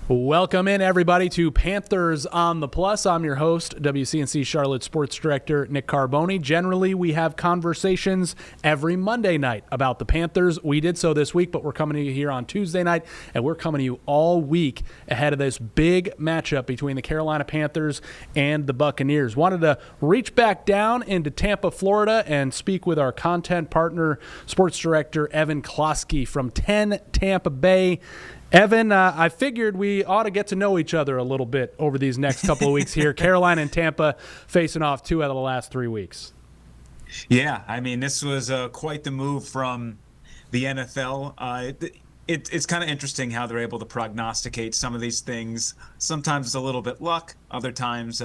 Welcome in, everybody, to Panthers on the Plus. I'm your host, WCNC Charlotte Sports Director Nick Carboni. Generally, we have conversations every Monday night about the Panthers. We did so this week, but we're coming to you here on Tuesday night, and we're coming to you all week ahead of this big matchup between the Carolina Panthers and the Buccaneers. Wanted to reach back down into Tampa, Florida, and speak with our content partner, Sports Director Evan Klosky from 10 Tampa Bay. Evan, I figured we ought to get to know each other a little bit over these next couple of weeks here. Carolina and Tampa facing off 2 out of the last 3 weeks. Yeah, I mean, this was quite the move from the NFL. It's kind of interesting how they're able to prognosticate some of these things. Sometimes it's a little bit luck. Other times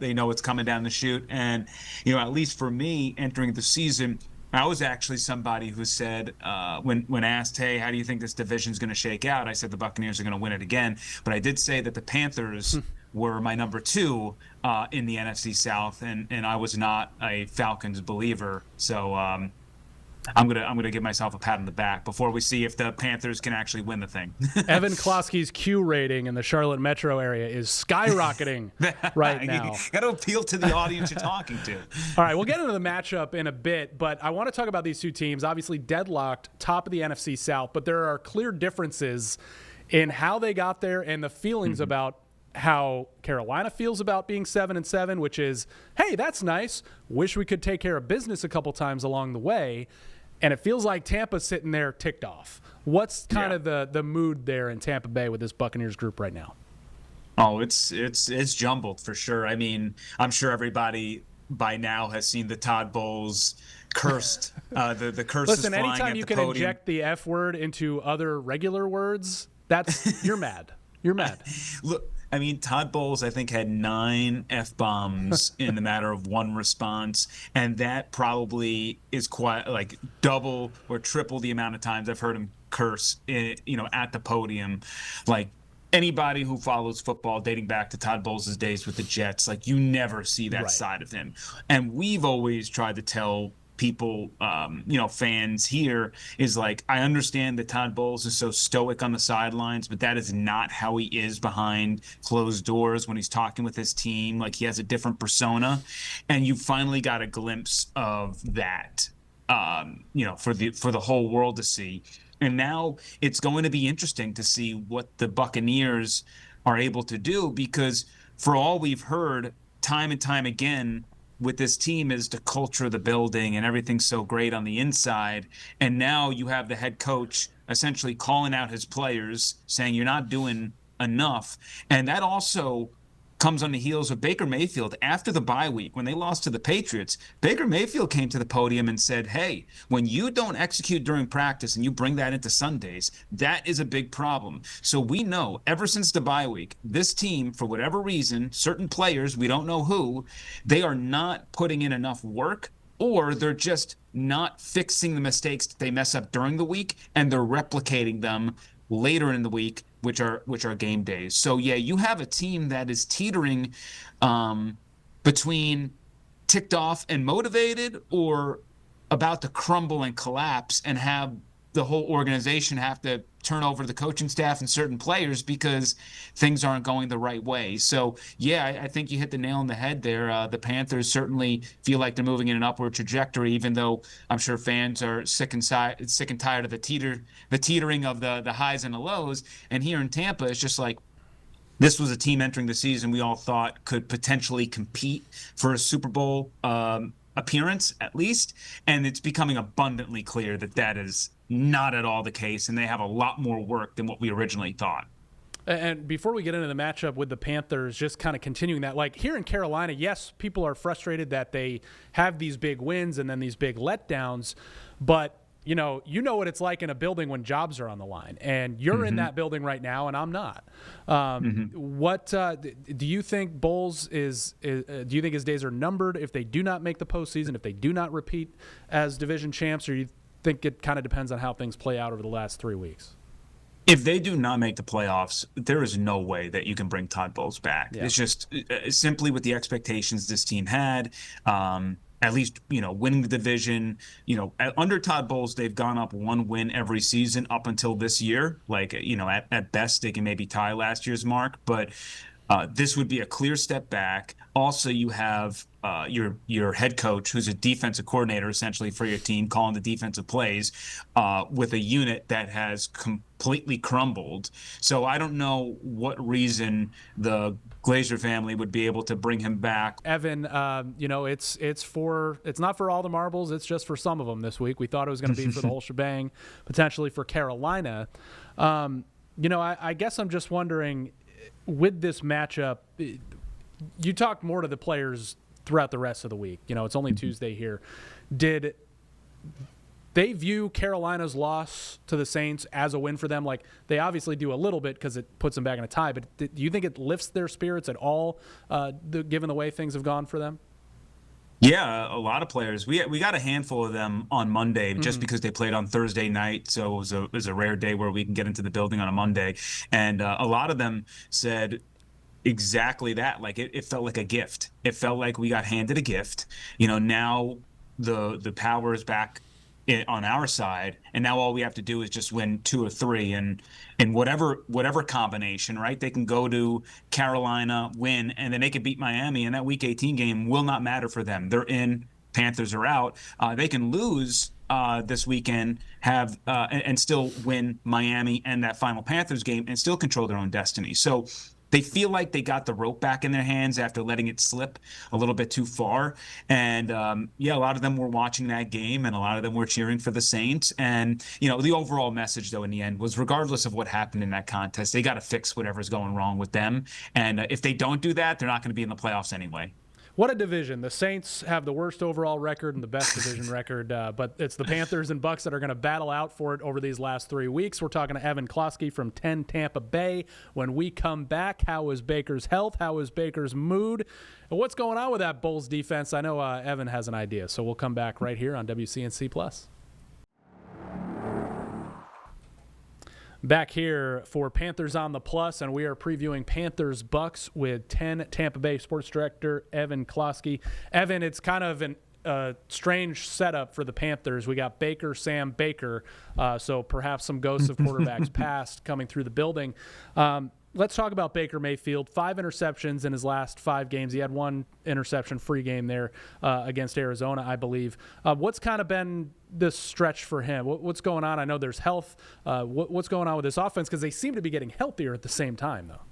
they know it's coming down the chute. And, at least for me, entering the season, I was actually somebody who said, when asked, hey, how do you think this division is going to shake out? I said the Buccaneers are going to win it again. But I did say that the Panthers were my number 2 in the NFC South, and I was not a Falcons believer. So I'm gonna give myself a pat on the back before we see if the Panthers can actually win the thing. Evan Klosky's Q rating in the Charlotte metro area is skyrocketing right now. You got to appeal to the audience you're talking to. All right, we'll get into the matchup in a bit, but I want to talk about these two teams. Obviously deadlocked, top of the NFC South, but there are clear differences in how they got there and the feelings about how Carolina feels about being 7-7, which is, hey, that's nice. Wish we could take care of business a couple times along the way. And it feels like Tampa's sitting there ticked off. What's kind of the mood there in Tampa Bay with this Buccaneers group right now? Oh, it's jumbled for sure. I mean, I'm sure everybody by now has seen the Todd Bowles cursed, the curses Listen, flying anytime at you the can podium. inject the F word into other regular words, that's you're mad. You're mad. Look, I mean, Todd Bowles, I think, had 9 F-bombs in the matter of one response, and that probably is quite like double or triple the amount of times I've heard him curse, at the podium. Like, anybody who follows football dating back to Todd Bowles' days with the Jets, like, you never see that side of him. And we've always tried to tell people, fans here, is like, I understand that Todd Bowles is so stoic on the sidelines, but that is not how he is behind closed doors when he's talking with his team. Like, he has a different persona, and you finally got a glimpse of that, for the whole world to see. And now it's going to be interesting to see what the Buccaneers are able to do, because for all we've heard time and time again with this team is the culture of the building and everything's so great on the inside. And now you have the head coach essentially calling out his players, saying you're not doing enough. And that also comes on the heels of Baker Mayfield after the bye week. When they lost to the Patriots, Baker Mayfield came to the podium and said, hey, when you don't execute during practice and you bring that into Sundays, that is a big problem. So we know ever since the bye week, this team, for whatever reason, certain players, we don't know who, they are not putting in enough work, or they're just not fixing the mistakes that they mess up during the week, and they're replicating them later in the week, which are game days. So yeah, you have a team that is teetering between ticked off and motivated, or about to crumble and collapse and have the whole organization have to turn over the coaching staff and certain players because things aren't going the right way. So yeah, I think you hit the nail on the head there. The Panthers certainly feel like they're moving in an upward trajectory, even though I'm sure fans are sick and tired of the teetering of the highs and the lows. And here in Tampa, it's just like, this was a team entering the season we all thought could potentially compete for a Super Bowl appearance at least, and it's becoming abundantly clear that that is not at all the case, and they have a lot more work than what we originally thought. And before we get into the matchup with the Panthers, just kind of continuing that, like here in Carolina, yes, people are frustrated that they have these big wins and then these big letdowns, but you know what it's like in a building when jobs are on the line, and you're in that building right now, and I'm not. What do you think Bowles is? Do you think his days are numbered if they do not make the postseason, if they do not repeat as division champs, or you think it kind of depends on how things play out over the last 3 weeks? If they do not make the playoffs, there is no way that you can bring Todd Bowles back. Yeah. It's just simply with the expectations this team had. at least, winning the division. Under Todd Bowles, they've gone up one win every season up until this year. Like, at best, they can maybe tie last year's mark, but this would be a clear step back. Also, you have your head coach, who's a defensive coordinator essentially for your team, calling the defensive plays with a unit that has completely crumbled. So I don't know what reason the Glazer family would be able to bring him back. Evan, it's not for all the marbles. It's just for some of them this week. We thought it was going to be for the whole shebang, potentially for Carolina. I guess I'm just wondering, with this matchup, you talk more to the players throughout the rest of the week. It's only Tuesday here. Did they view Carolina's loss to the Saints as a win for them? Like, they obviously do a little bit because it puts them back in a tie, but do you think it lifts their spirits at all, given the way things have gone for them? Yeah, a lot of players. We got a handful of them on Monday just because they played on Thursday night. So it was a rare day where we can get into the building on a Monday. And a lot of them said exactly that. Like, it felt like a gift. It felt like we got handed a gift. Now the power is back on our side, and now all we have to do is just win 2 or 3, and in whatever combination, right? They can go to Carolina, win, and then they can beat Miami, and that Week 18 game will not matter for them. They're in. Panthers are out. They can lose this weekend, and still win Miami and that final Panthers game, and still control their own destiny. So they feel like they got the rope back in their hands after letting it slip a little bit too far. And, a lot of them were watching that game, and a lot of them were cheering for the Saints. And, the overall message, though, in the end was, regardless of what happened in that contest, they got to fix whatever's going wrong with them. And if they don't do that, they're not going to be in the playoffs anyway. What a division. The Saints have the worst overall record and the best division record, but it's the Panthers and Bucs that are going to battle out for it over these last 3 weeks. We're talking to Evan Klosky from 10 Tampa Bay. When we come back, how is Baker's health? How is Baker's mood? And what's going on with that Bulls defense? I know Evan has an idea, so we'll come back right here on WCNC+. Back here for Panthers on the Plus, and we are previewing Panthers Bucs with 10 Tampa Bay sports director Evan Klosky. Evan, it's kind of a strange setup for the Panthers. We got Baker, Sam Baker, so perhaps some ghosts of quarterbacks past coming through the building. Let's talk about Baker Mayfield. 5 interceptions in his last 5 games. He had 1 interception-free game there against Arizona, I believe. What's kind of been this stretch for him? What's going on? I know there's health. What's going on with this offense? Because they seem to be getting healthier at the same time, though.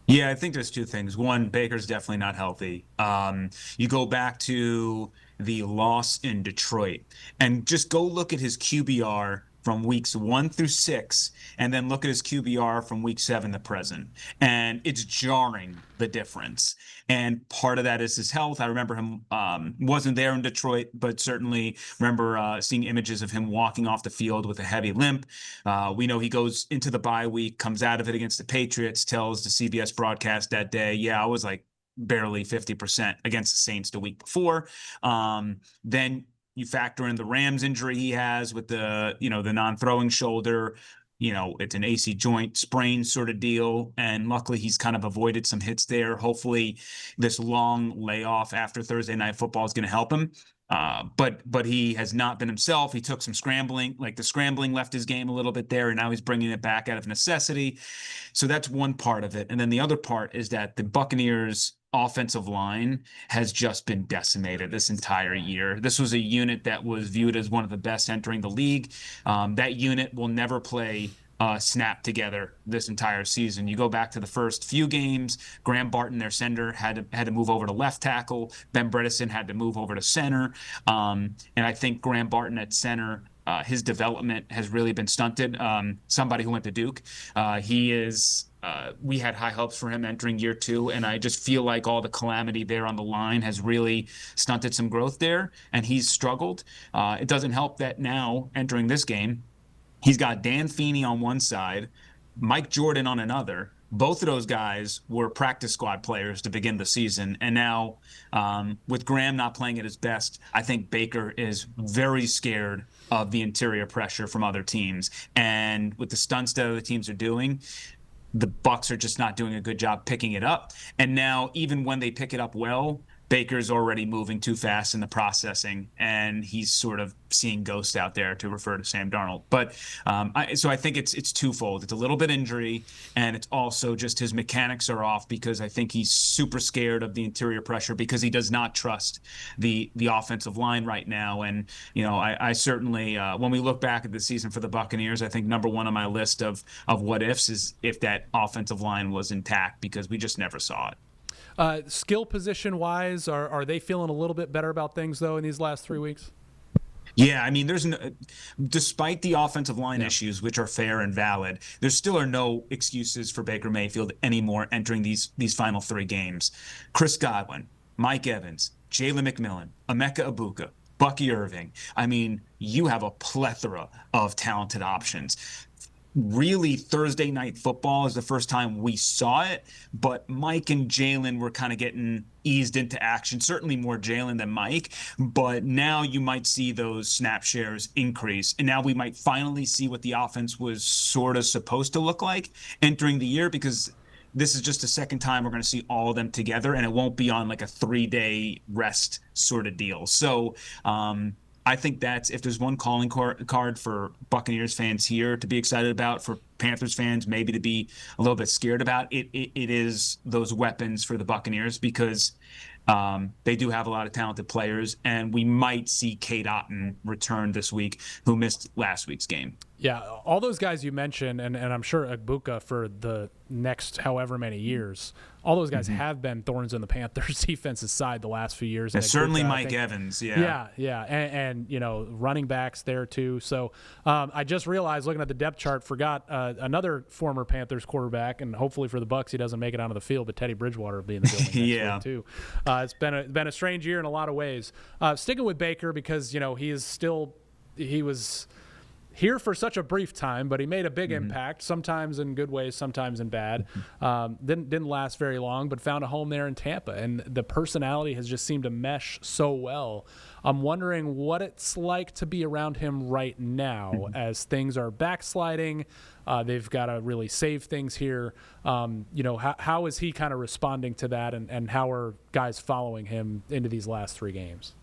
Yeah, I think there's 2 things. One, Baker's definitely not healthy. You go back to the loss in Detroit and just go look at his QBR from weeks 1 through 6, and then look at his QBR from week 7 to present. And it's jarring, the difference. And part of that is his health. I remember him, wasn't there in Detroit, but certainly remember seeing images of him walking off the field with a heavy limp. We know he goes into the bye week, comes out of it against the Patriots, tells the CBS broadcast that day, yeah, I was like barely 50% against the Saints the week before. Then you factor in the Rams injury he has with the non-throwing shoulder. It's an AC joint sprain sort of deal. And luckily he's kind of avoided some hits there. Hopefully this long layoff after Thursday Night Football is going to help him. But he has not been himself. He took some scrambling, like the scrambling left his game a little bit there, and now he's bringing it back out of necessity. So that's one part of it. And then the other part is that the Buccaneers offensive line has just been decimated this entire year. This was a unit that was viewed as one of the best entering the league. That unit will never play snap together this entire season. You go back to the first few games, Graham Barton, their center, had to move over to left tackle. Ben Bredesen had to move over to center. And I think Graham Barton at center, his development has really been stunted. Somebody who went to Duke, we had high hopes for him entering year 2, and I just feel like all the calamity there on the line has really stunted some growth there, and he's struggled. It doesn't help that now, entering this game, he's got Dan Feeney on one side, Mike Jordan on another. Both of those guys were practice squad players to begin the season, and now with Graham not playing at his best, I think Baker is very scared of the interior pressure from other teams. And with the stunts that other teams are doing, the Bucs are just not doing a good job picking it up. And now, even when they pick it up well, Baker's already moving too fast in the processing, and he's sort of seeing ghosts out there, to refer to Sam Darnold. But so I think it's twofold. It's a little bit injury, and it's also just his mechanics are off, because I think he's super scared of the interior pressure, because he does not trust the offensive line right now. And I certainly when we look back at the season for the Buccaneers, I think number one on my list of what ifs is if that offensive line was intact, because we just never saw it. Skill position wise, are they feeling a little bit better about things though in these last 3 weeks? Yeah, I mean, despite the offensive line issues, which are fair and valid, there still are no excuses for Baker Mayfield anymore entering these final 3 games. Chris Godwin, Mike Evans, Jalen McMillan, Emeka Egbuka, Bucky Irving. I mean, you have a plethora of talented options. Really, Thursday night football is the first time we saw it, but Mike and Jalen were kind of getting eased into action, certainly more Jalen than Mike, but now you might see those snap shares increase, and now we might finally see what the offense was sort of supposed to look like entering the year, because this is just the second time we're going to see all of them together, and it won't be on like a 3-day rest sort of deal. So, I think that's, if there's one calling card for Buccaneers fans here to be excited about, for Panthers fans maybe to be a little bit scared about, it is those weapons for the Buccaneers, because they do have a lot of talented players, and we might see Cade Otton return this week, who missed last week's game. Yeah, all those guys you mentioned, and I'm sure Egbuka for the next however many years, all those guys have been thorns in the Panthers' defense's side the last few years. And certainly Mike Evans, yeah. And running backs there too. So I just realized, looking at the depth chart, forgot another former Panthers quarterback, and hopefully for the Bucs he doesn't make it onto the field, but Teddy Bridgewater will be in the building next week too. It's been a strange year in a lot of ways. Sticking with Baker, because he was here for such a brief time, but he made a big impact, sometimes in good ways, sometimes in bad. Didn't last very long, but found a home there in Tampa, and the personality has just seemed to mesh so well. I'm wondering what it's like to be around him right now as things are backsliding. They've got to really save things here. How is he kind of responding to that, and how are guys following him into these last 3 games?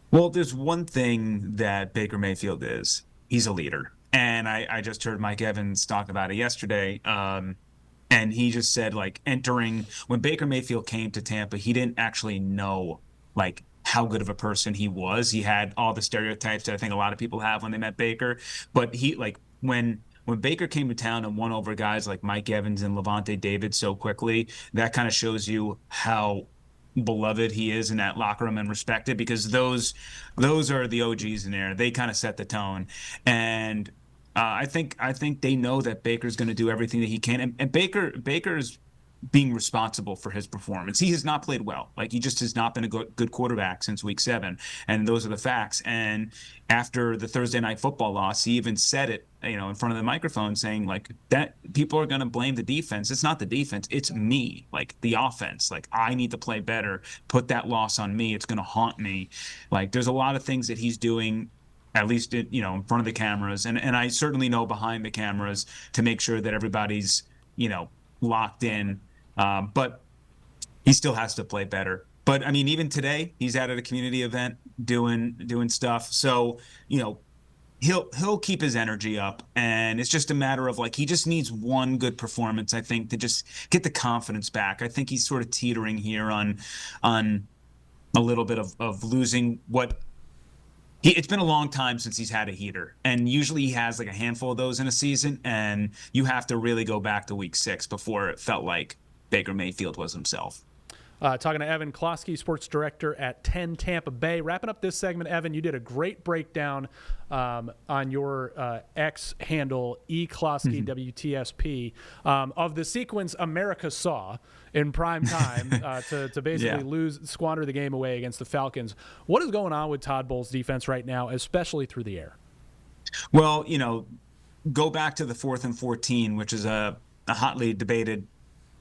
Well, there's one thing that Baker Mayfield is. He's a leader. And I just heard Mike Evans talk about it yesterday. And he just said, like, when Baker Mayfield came to Tampa, he didn't actually know, like, how good of a person he was. He had all the stereotypes that I think a lot of people have when they met Baker. But when Baker came to town and won over guys like Mike Evans and Levante David so quickly, that kind of shows you how beloved he is in that locker room and respected, because those are the OGs in there. They kind of set the tone, and I think they know that Baker's going to do everything that he can, and Baker's being responsible for his performance. He has not played well. Like, he just has not been a good quarterback since week 7, and those are the facts. And after the Thursday night football loss, he even said it, in front of the microphone, saying, like, that people are going to blame the defense. It's not the defense, it's me, like the offense. Like, I need to play better. Put that loss on me. It's going to haunt me. Like, there's a lot of things that he's doing, at least in front of the cameras, and I certainly know behind the cameras, to make sure that everybody's locked in. But he still has to play better. But I mean, even today, he's out at a community event doing stuff. So, he'll keep his energy up, and it's just a matter of, like, he just needs one good performance, I think, to just get the confidence back. I think he's sort of teetering here on a little bit of losing what. It's been a long time since he's had a heater, and usually he has like a handful of those in a season, and you have to really go back to week 6 before it felt like Baker Mayfield was himself. Talking to Evan Klosky, sports director at 10 Tampa Bay. Wrapping up this segment, Evan, you did a great breakdown on your X handle, eKlosky WTSP, of the sequence America saw in prime time to basically squander the game away against the Falcons. What is going on with Todd Bowles' defense right now, especially through the air? Well, go back to the 4th and 14, which is a hotly debated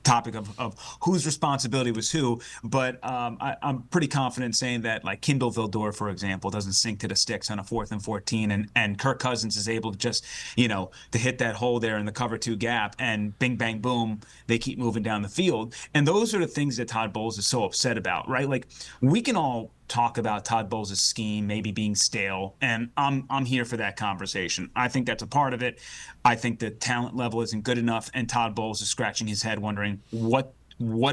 topic of whose responsibility was who, but I'm pretty confident saying that like Kindle Vildor, for example, doesn't sink to the sticks on a 4th and 14, and Kirk Cousins is able to just, to hit that hole there in the cover 2 gap, and bing, bang, boom, they keep moving down the field. And those are the things that Todd Bowles is so upset about, right? Like, we can all talk about Todd Bowles' scheme maybe being stale, and I'm here for that conversation. I think that's a part of it. I think the talent level isn't good enough, and Todd Bowles is scratching his head wondering what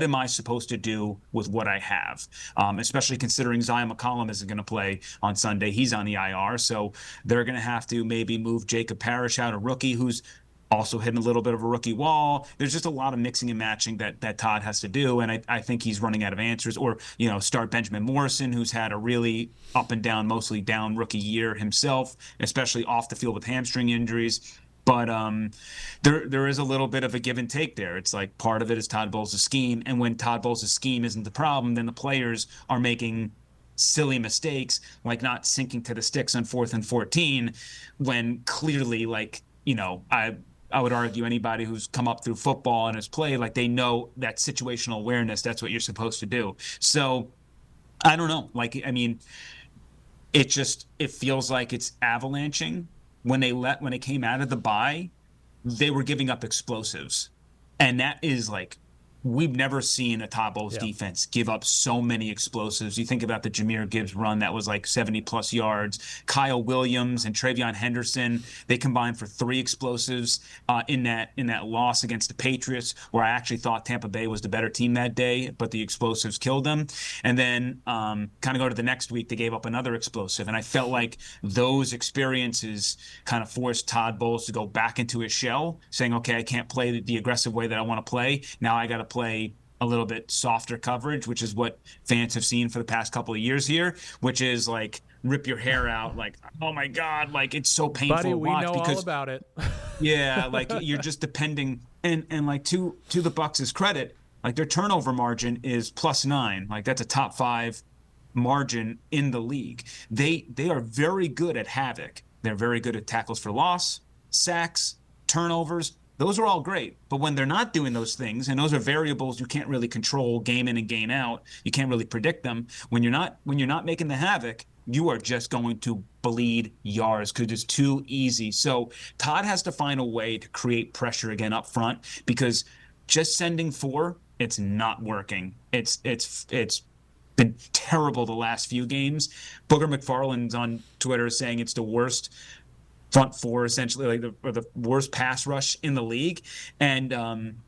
am I supposed to do with what I have, especially considering Zion McCollum isn't going to play on Sunday. He's on the IR, so they're going to have to maybe move Jacob Parrish out, a rookie who's also hitting a little bit of a rookie wall. There's just a lot of mixing and matching that Todd has to do, and I think he's running out of answers. Or, start Benjamin Morrison, who's had a really up and down, mostly down rookie year himself, especially off the field with hamstring injuries. But there is a little bit of a give and take there. It's like part of it is Todd Bowles' scheme, and when Todd Bowles' scheme isn't the problem, then the players are making silly mistakes, like not sinking to the sticks on 4th and 14, when clearly, I would argue anybody who's come up through football and has played, like, they know that situational awareness, that's what you're supposed to do. So I don't know. It feels like it's avalanching. When they came out of the bye, they were giving up explosives. And that is like, we've never seen a Todd Bowles defense give up so many explosives. You think about the Jahmyr Gibbs run that was like 70-plus yards. Kyle Williams and Travion Henderson, they combined for 3 explosives in that loss against the Patriots, where I actually thought Tampa Bay was the better team that day, but the explosives killed them. And then kind of go to the next week, they gave up another explosive. And I felt like those experiences kind of forced Todd Bowles to go back into his shell, saying, okay, I can't play the aggressive way that I want to play. Now I got to play a little bit softer coverage, which is what fans have seen for the past couple of years here, which is like rip your hair out, like, oh my God, like, it's so painful Buddy, to watch. we know because, all about it. Yeah, like, you're just depending, and like, to the Bucs' credit, like, their turnover margin is +9. Like, that's a top 5 margin in the league. They are very good at havoc. They're very good at tackles for loss, sacks, turnovers. Those are all great, but when they're not doing those things, and those are variables you can't really control game in and game out, you can't really predict them. When you're not making the havoc, you are just going to bleed yards because it's too easy. So Todd has to find a way to create pressure again up front, because just sending 4, it's not working. It's been terrible the last few games. Booger McFarland's on Twitter saying it's the worst front 4, essentially, like the worst pass rush in the league. And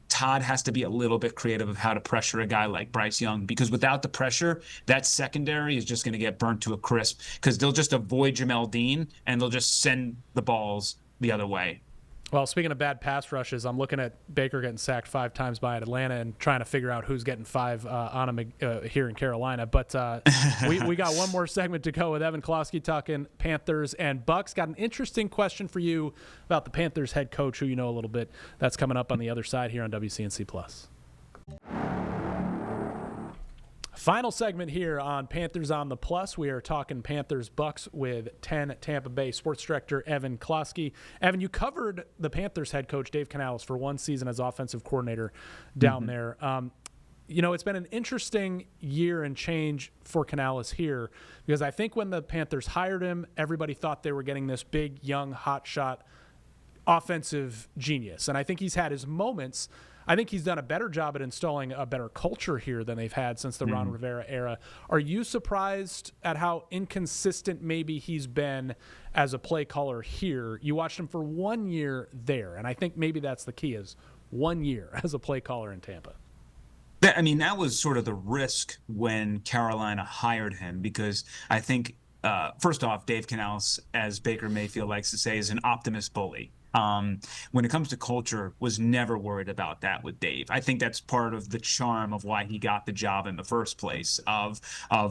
Todd has to be a little bit creative of how to pressure a guy like Bryce Young, because without the pressure, that secondary is just going to get burnt to a crisp, because they'll just avoid Jamel Dean and they'll just send the balls the other way. Well, speaking of bad pass rushes, I'm looking at Baker getting sacked 5 times by Atlanta and trying to figure out who's getting 5 on him here in Carolina. But we got one more segment to go with Evan Klosky talking Panthers and Bucks. Got an interesting question for you about the Panthers head coach, who you know a little bit. That's coming up on the other side here on WCNC Plus. Final segment here on Panthers on the Plus. We are talking Panthers Bucks with 10 Tampa Bay sports director Evan Klosky. Evan, you covered the Panthers head coach Dave Canales for 1 season as offensive coordinator down there. It's been an interesting year and change for Canales here, because I think when the Panthers hired him, everybody thought they were getting this big, young, hotshot offensive genius. And I think he's had his moments. I think he's done a better job at installing a better culture here than they've had since the Ron Rivera era. Are you surprised at how inconsistent maybe he's been as a play caller here? You watched him for 1 year there, and I think maybe that's the key, is 1 year as a play caller in Tampa. I mean, that was sort of the risk when Carolina hired him, because I think, first off, Dave Canales, as Baker Mayfield likes to say, is an optimist bully. When it comes to culture, was never worried about that with Dave. I think that's part of the charm of why he got the job in the first place, of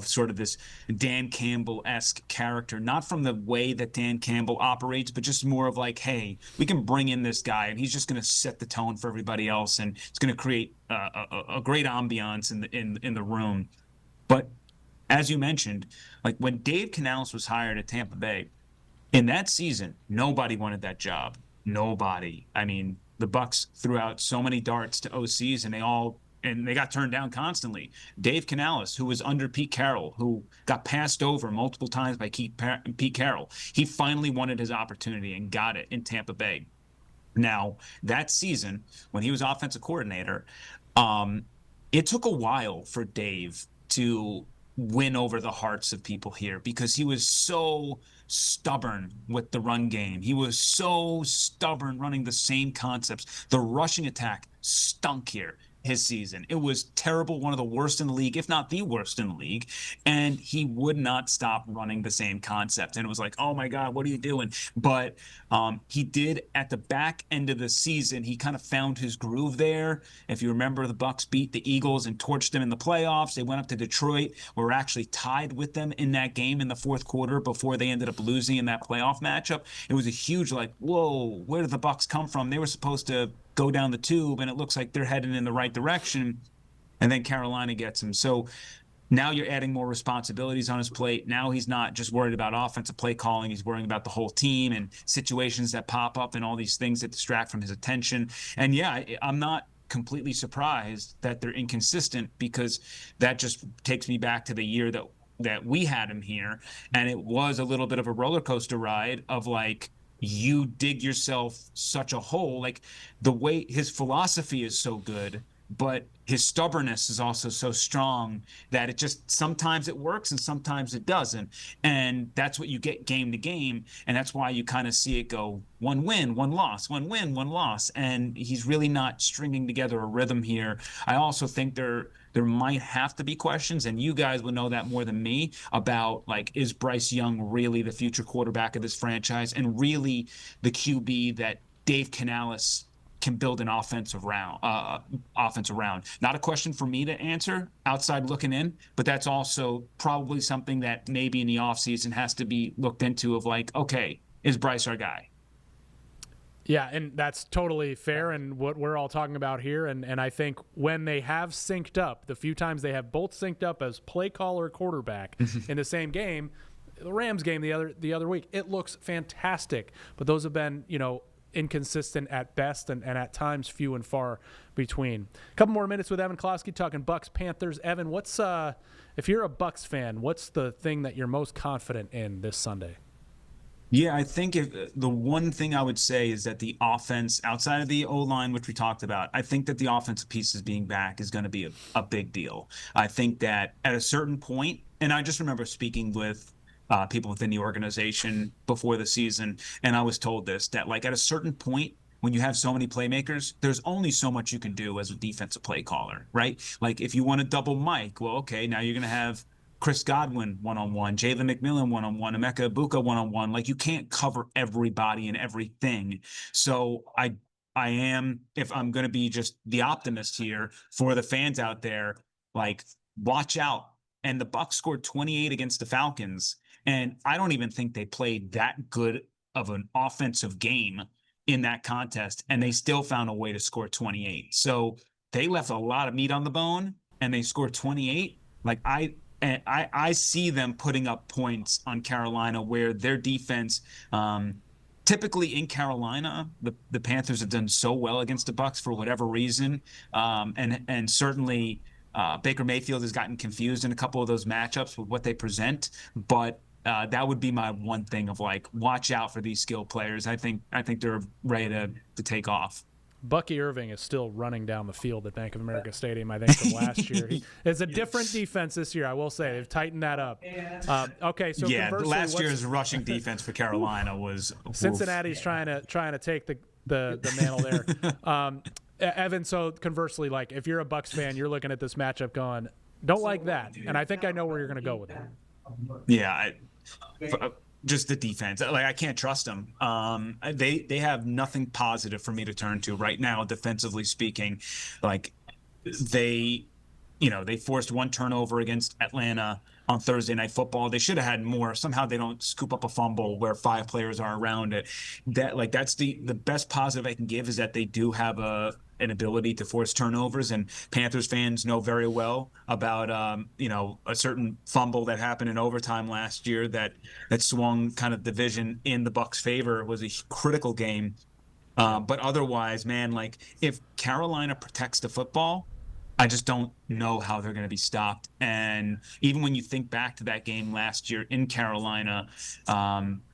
sort of this Dan Campbell-esque character, not from the way that Dan Campbell operates, but just more of like, hey, we can bring in this guy and he's just going to set the tone for everybody else, and it's going to create a great ambiance in the room. But as you mentioned, like when Dave Canales was hired at Tampa Bay, in that season, nobody wanted that job. Nobody. I mean, the Bucs threw out so many darts to OCs, and they got turned down constantly. Dave Canales, who was under Pete Carroll, who got passed over multiple times by Pete Carroll, he finally wanted his opportunity and got it in Tampa Bay. Now, that season, when he was offensive coordinator, it took a while for Dave to win over the hearts of people here because he was so stubborn with the run game. He was so stubborn running the same concepts. The rushing attack stunk here his season. It was terrible, one of the worst in the league, if not the worst in the league. And he would not stop running the same concept. And it was like, oh my God, what are you doing? But he did at the back end of the season, he kind of found his groove there. If you remember, the Bucs beat the Eagles and torched them in the playoffs. They went up to Detroit, were actually tied with them in that game in the fourth quarter before they ended up losing in that playoff matchup. It was a huge, like, whoa, where did the Bucs come from? They were supposed to go down the tube, and it looks like they're heading in the right direction. And then Carolina gets him. So now you're adding more responsibilities on his plate. Now he's not just worried about offensive play calling. He's worrying about the whole team and situations that pop up and all these things that distract from his attention. And yeah, I'm not completely surprised that they're inconsistent because that just takes me back to the year that we had him here. And it was a little bit of a roller coaster ride of like, you dig yourself such a hole. Like the way his philosophy is so good, but his stubbornness is also so strong that it just sometimes it works and sometimes it doesn't. And that's what you get game to game. And that's why you kind of see it go one win, one loss, one win, one loss. And he's really not stringing together a rhythm here. I also think there might have to be questions, and you guys will know that more than me, about like, is Bryce Young really the future quarterback of this franchise and really the QB that Dave Canales can build an offense around. Not a question for me to answer outside looking in, but that's also probably something that maybe in the offseason has to be looked into of like, okay, is Bryce our guy? Yeah, and that's totally fair and what we're all talking about here. And I think when they have synced up, the few times they have both synced up as play caller quarterback in the same game, the Rams game the other week, it looks fantastic. But those have been, inconsistent at best and at times few and far between. A couple more minutes with Evan Klosky talking Bucs, Panthers. Evan, what's if you're a Bucs fan, what's the thing that you're most confident in this Sunday? Yeah, I think the one thing I would say is that the offense, outside of the O-line, which we talked about, I think that the offensive pieces being back is going to be a big deal. I think that at a certain point, and I just remember speaking with people within the organization before the season, and I was told this, that like at a certain point, when you have so many playmakers, there's only so much you can do as a defensive play caller, right? Like if you want to double Mike, well, okay, now you're going to have Chris Godwin one-on-one, Jalen McMillan one-on-one, Emeka Egbuka one-on-one. Like you can't cover everybody and everything. So I am, if I'm going to be just the optimist here for the fans out there, like watch out. And the Bucs scored 28 against the Falcons. And I don't even think they played that good of an offensive game in that contest. And they still found a way to score 28. So they left a lot of meat on the bone and they scored 28. Like I see them putting up points on Carolina where their defense, typically in Carolina, the Panthers have done so well against the Bucs for whatever reason. And certainly Baker Mayfield has gotten confused in a couple of those matchups with what they present. But that would be my one thing of like, watch out for these skill players. I think they're ready to take off. Bucky Irving is still running down the field at Bank of America Stadium, I think, from last year. It's a different defense this year, I will say. They've tightened that up. Okay, so yeah, last year's rushing defense for Carolina was Cincinnati's trying to take the mantle there. Evan, so conversely, like if you're a Bucs fan, you're looking at this matchup going, don't like that, and I think I know where you're going to go with it. Yeah, just the defense. Like I can't trust them. They have nothing positive for me to turn to right now, defensively speaking. Like they forced one turnover against Atlanta on Thursday Night Football. They should have had more. Somehow they don't scoop up a fumble where 5 players are around it. That's the best positive I can give is that they do have an ability to force turnovers, and Panthers fans know very well about a certain fumble that happened in overtime last year that swung kind of division in the Bucs' favor. It was a critical game. But otherwise, man, like if Carolina protects the football, I just don't know how they're going to be stopped. And even when you think back to that game last year in Carolina,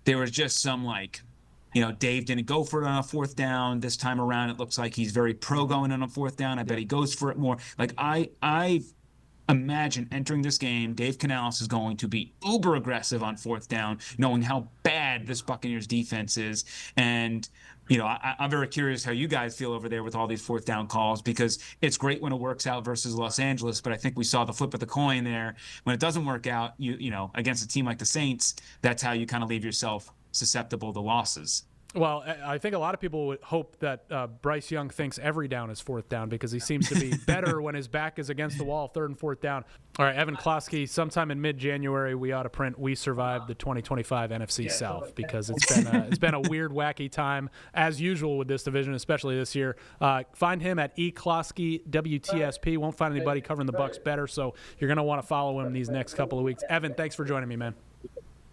there was just some like, Dave didn't go for it on a fourth down. This time around, it looks like he's very pro going on a fourth down. I bet he goes for it more. Like I imagine entering this game, Dave Canales is going to be uber aggressive on fourth down, knowing how bad this Buccaneers defense is. And, I'm very curious how you guys feel over there with all these fourth down calls, because it's great when it works out versus Los Angeles. But I think we saw the flip of the coin there. When it doesn't work out, against a team like the Saints, that's how you kind of leave yourself susceptible to losses. Well, I think a lot of people would hope that Bryce Young thinks every down is fourth down, because he seems to be better when his back is against the wall, third and fourth down. All right, Evan Klosky, sometime in mid-January, we ought to print "We Survived the 2025 NFC South," because it's been a weird, wacky time, as usual with this division, especially this year. Find him at eKlosky WTSP. Won't find anybody covering the Bucs better, so you're going to want to follow him these next couple of weeks. Evan, thanks for joining me, man.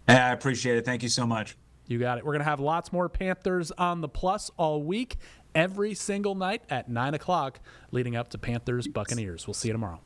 I appreciate it. Thank you so much. You got it. We're going to have lots more Panthers on the Plus all week, every single night at 9 o'clock, leading up to Panthers Buccaneers. We'll see you tomorrow.